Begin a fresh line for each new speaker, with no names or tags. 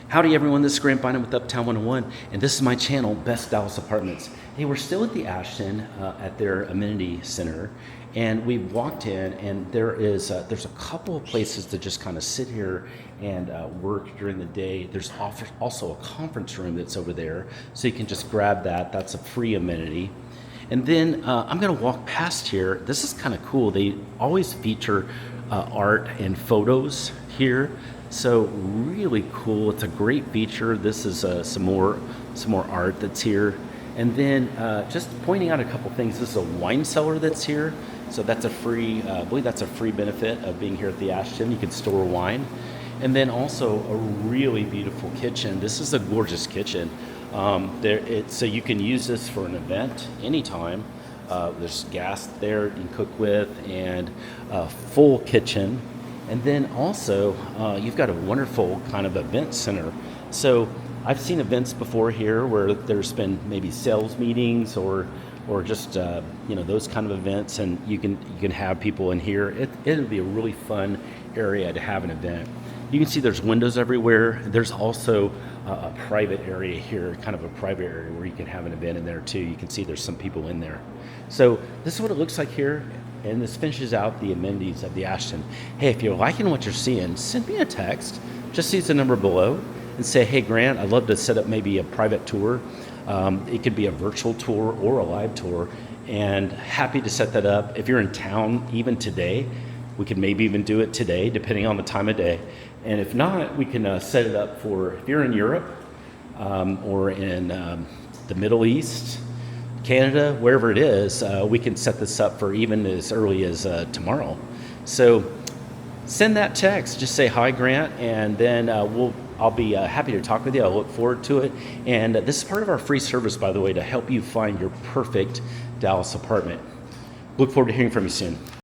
Howdy everyone, this is Grant Bynum with Uptown 101, and this is my channel, Best Dallas Apartments. Hey, we're still at the Ashton at their amenity center, and we walked in, and there's a couple of places to just kind of sit here and work during the day. There's also a conference room that's over there, so you can just grab that. That's a free amenity. And then I'm going to walk past here. This is kind of cool. They always feature art and photos here. So really cool. It's a great feature. This is some more art that's here. And then just pointing out a couple things. This is a wine cellar that's here. So that's a free, I believe that's a free benefit of being here at the Ashton. You can store wine. And then also a really beautiful kitchen. This is a gorgeous kitchen. So you can use this for an event anytime. There's gas there you can cook with, and a full kitchen. And then also, you've got a wonderful kind of event center. So I've seen events before here where there's been maybe sales meetings or just those kind of events, and you can have people in here. It'll be a really fun area to have an event. You can see there's windows everywhere. There's also a private area here, kind of a private area where you can have an event in there too. You can see there's some people in there. So this is what it looks like here, and this finishes out the amenities of the Ashton. Hey, if you're liking what you're seeing, send me a text. Just use the number below and say, hey Grant, I'd love to set up maybe a private tour. It could be a virtual tour or a live tour, and happy to set that up. If you're in town even today, we could maybe even do it today, depending on the time of day. And if not, we can set it up for, if you're in Europe or in the Middle East, Canada, wherever it is, we can set this up for even as early as tomorrow. So send that text, just say, hi Grant, and then I'll be happy to talk with you. I'll look forward to it. And this is part of our free service, by the way, to help you find your perfect Dallas apartment. Look forward to hearing from you soon.